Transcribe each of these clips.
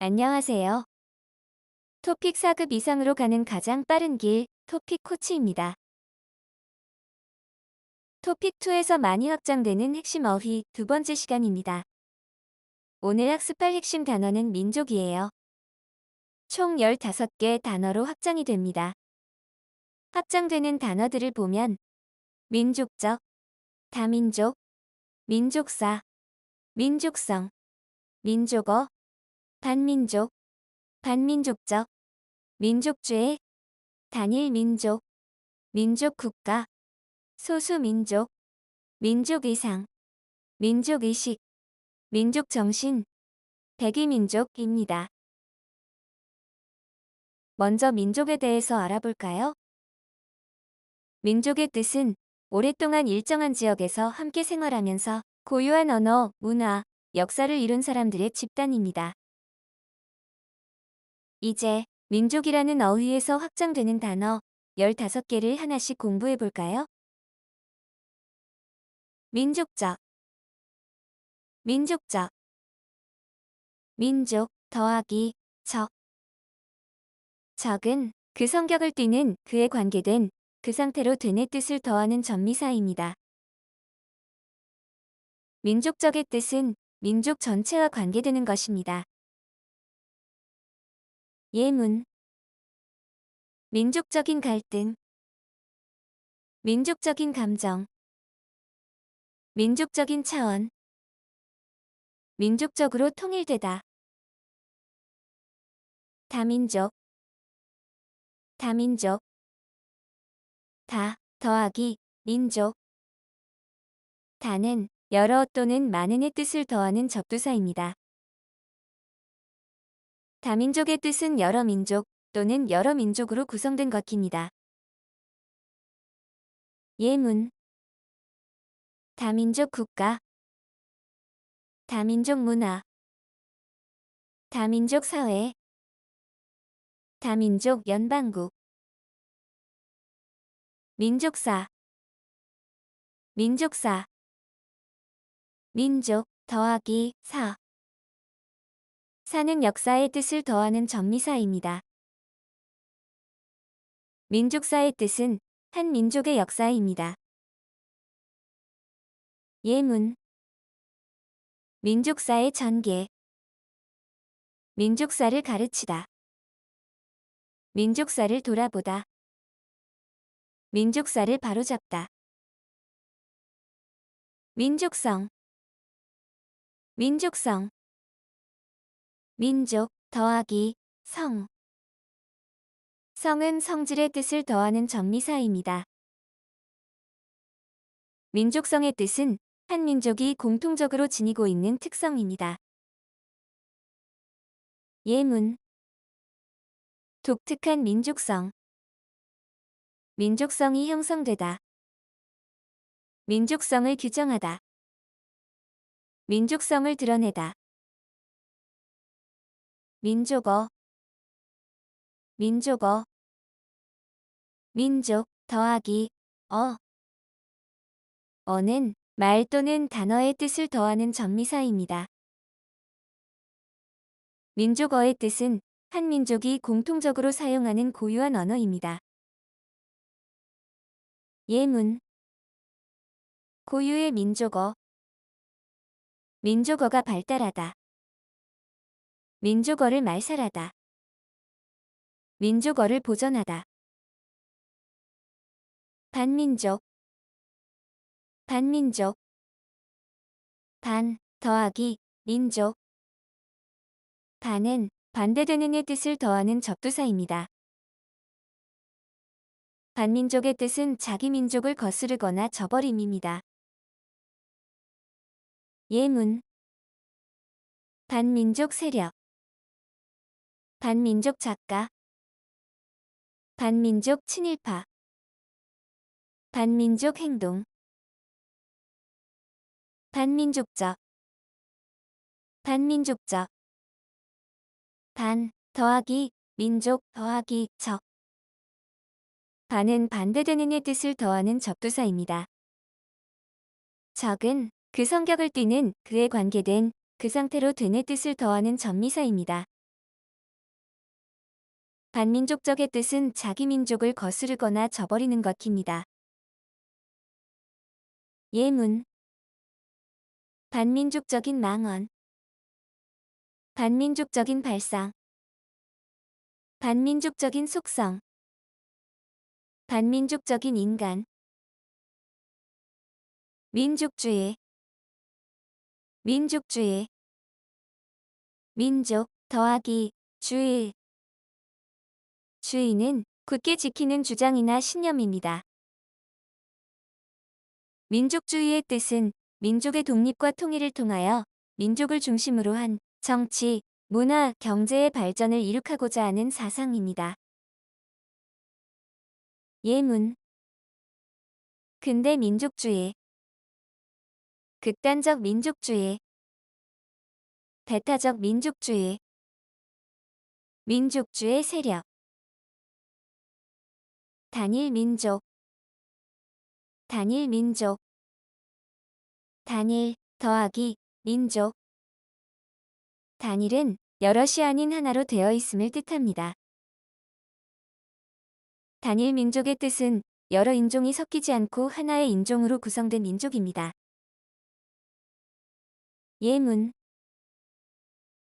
안녕하세요. 토픽 4급 이상으로 가는 가장 빠른 길, 토픽 코치입니다. 토픽 2에서 많이 확장되는 핵심 어휘 두 번째 시간입니다. 오늘 학습할 핵심 단어는 민족이에요. 총 15개 단어로 확장이 됩니다. 확장되는 단어들을 보면 민족적, 다민족, 민족사, 민족성, 민족어, 반민족, 반민족적, 민족주의, 단일민족, 민족국가, 소수민족, 민족의상, 민족의식, 민족정신, 백이민족입니다. 먼저 민족에 대해서 알아볼까요? 민족의 뜻은 오랫동안 일정한 지역에서 함께 생활하면서 고유한 언어, 문화, 역사를 이룬 사람들의 집단입니다. 이제 민족이라는 어휘에서 확장되는 단어 15개를 하나씩 공부해 볼까요? 민족적, 민족적, 민족 더하기 적. 적은 그 성격을 띠는 그에 관계된 그 상태로 된의 뜻을 더하는 전미사입니다. 민족적의 뜻은 민족 전체와 관계되는 것입니다. 예문, 민족적인 갈등, 민족적인 감정, 민족적인 차원, 민족적으로 통일되다. 다민족, 다민족, 다 더하기 민족. 다는 여러 또는 많은의 뜻을 더하는 접두사입니다. 다민족의 뜻은 여러 민족 또는 여러 민족으로 구성된 것입니다. 예문, 다민족 국가, 다민족 문화, 다민족 사회, 다민족 연방국. 민족사, 민족사, 민족 더하기 사. 사는 역사의 뜻을 더하는 전미사입니다. 민족사의 뜻은 한 민족의 역사입니다. 예문, 민족사의 전개, 민족사를 가르치다, 민족사를 돌아보다, 민족사를 바로잡다. 민족성, 민족성, 민족 더하기 성. 성은 성질의 뜻을 더하는 전미사입니다. 민족성의 뜻은 한 민족이 공통적으로 지니고 있는 특성입니다. 예문, 독특한 민족성, 민족성이 형성되다, 민족성을 규정하다, 민족성을 드러내다. 민족어, 민족어, 민족 더하기 어. 어는 말 또는 단어의 뜻을 더하는 전미사입니다. 민족어의 뜻은 한 민족이 공통적으로 사용하는 고유한 언어입니다. 예문, 고유의 민족어, 민족어가 발달하다, 민족어를 말살하다, 민족어를 보존하다. 반민족, 반민족, 반 더하기 민족. 반은 반대되는 의 뜻을 더하는 접두사입니다. 반민족의 뜻은 자기 민족을 거스르거나 저버림입니다. 예문, 반민족 세력, 반민족 작가, 반민족 친일파, 반민족 행동. 반민족적, 반민족적, 반 더하기 민족 더하기 적. 반은 반대되는 의 뜻을 더하는 접두사입니다. 적은 그 성격을 띠는 그에 관계된 그 상태로 된의 뜻을 더하는 전미사입니다. 반민족적의 뜻은 자기 민족을 거스르거나 저버리는 것입니다. 예문. 반민족적인 망언. 반민족적인 발상. 반민족적인 속성. 반민족적인 인간. 민족주의. 민족주의. 민족 더하기 주의. 주의는 굳게 지키는 주장이나 신념입니다. 민족주의의 뜻은 민족의 독립과 통일을 통하여 민족을 중심으로 한 정치, 문화, 경제의 발전을 이룩하고자 하는 사상입니다. 예문. 근대 민족주의. 극단적 민족주의. 배타적 민족주의. 민족주의 세력. 단일 민족. 단일 민족. 단일 더하기 민족. 단일은 여럿이 아닌 하나로 되어 있음을 뜻합니다. 단일 민족의 뜻은 여러 인종이 섞이지 않고 하나의 인종으로 구성된 민족입니다. 예문.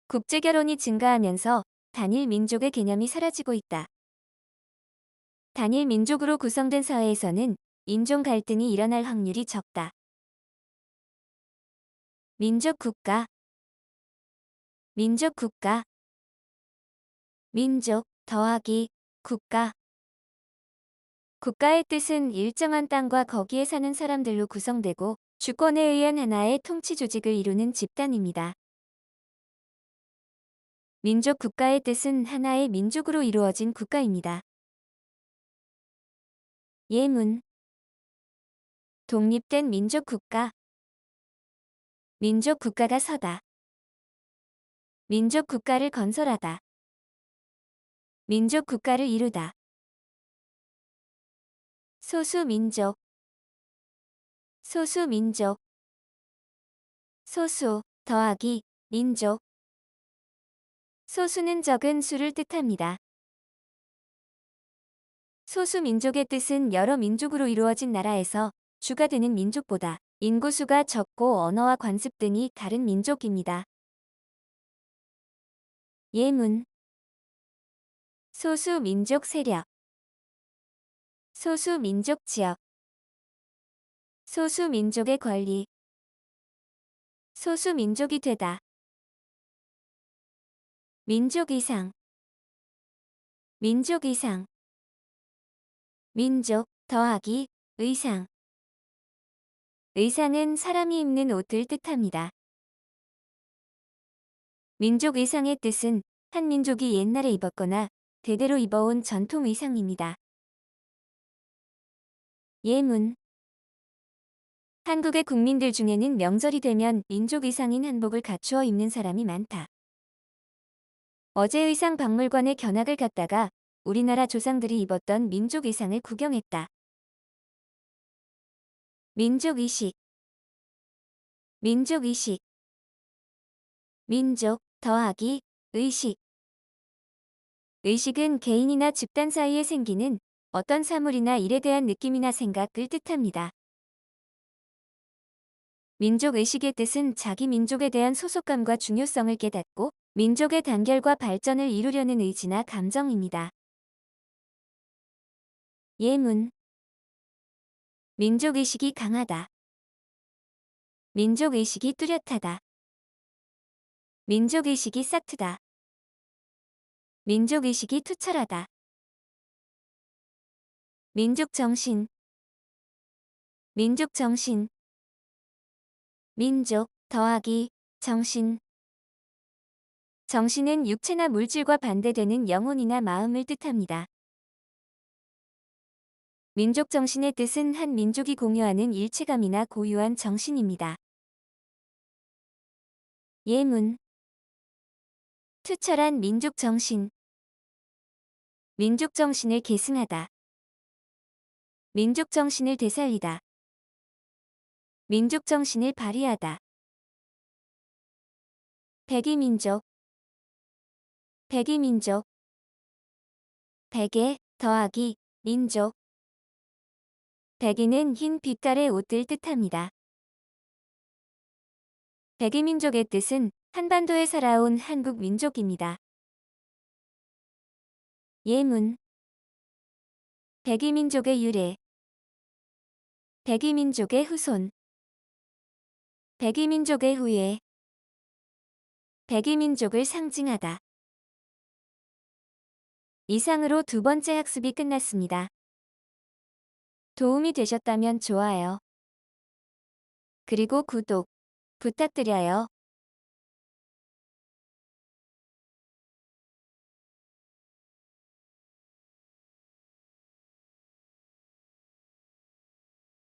국제결혼이 증가하면서 단일 민족의 개념이 사라지고 있다. 단일 민족으로 구성된 사회에서는 인종 갈등이 일어날 확률이 적다. 민족국가. 민족국가. 민족 더하기 국가. 국가의 뜻은 일정한 땅과 거기에 사는 사람들로 구성되고 주권에 의한 하나의 통치 조직을 이루는 집단입니다. 민족국가의 뜻은 하나의 민족으로 이루어진 국가입니다. 예문. 독립된 민족국가. 민족국가가 서다. 민족국가를 건설하다. 민족국가를 이루다. 소수민족. 소수민족. 소수 더하기 민족. 소수는 적은 수를 뜻합니다. 소수민족의 뜻은 여러 민족으로 이루어진 나라에서 주가 되는 민족보다 인구수가 적고 언어와 관습 등이 다른 민족입니다. 예문. 소수민족 세력. 소수민족 지역. 소수민족의 권리. 소수민족이 되다. 민족이상. 민족이상. 민족 더하기 의상. 의상은 사람이 입는 옷을 뜻합니다. 민족 의상의 뜻은 한 민족이 옛날에 입었거나 대대로 입어온 전통 의상입니다. 예문. 한국의 국민들 중에는 명절이 되면 민족 의상인 한복을 갖추어 입는 사람이 많다. 어제 의상 박물관에 견학을 갔다가 우리나라 조상들이 입었던 민족 의상을 구경했다. 민족의식. 민족의식. 민족 더하기 의식. 의식은 개인이나 집단 사이에 생기는 어떤 사물이나 일에 대한 느낌이나 생각을 뜻합니다. 민족의식의 뜻은 자기 민족에 대한 소속감과 중요성을 깨닫고 민족의 단결과 발전을 이루려는 의지나 감정입니다. 예문. 민족의식이 강하다. 민족의식이 뚜렷하다. 민족의식이 싹트다. 민족의식이 투철하다. 민족정신. 민족정신. 민족 더하기 정신. 정신은 육체나 물질과 반대되는 영혼이나 마음을 뜻합니다. 민족정신의 뜻은 한 민족이 공유하는 일체감이나 고유한 정신입니다. 예문. 투철한 민족정신. 민족정신을 계승하다. 민족정신을 되살리다. 민족정신을 발휘하다. 백이민족. 백이민족. 베개 더하기 민족. 백이는 흰 빛깔의 옷을 뜻합니다. 백이민족의 뜻은 한반도에 살아온 한국 민족입니다. 예문. 백이민족의 유래. 백이민족의 후손. 백이민족의 후예. 백이민족을 상징하다. 이상으로 두 번째 학습이 끝났습니다. 도움이 되셨다면 좋아요. 그리고 구독 부탁드려요.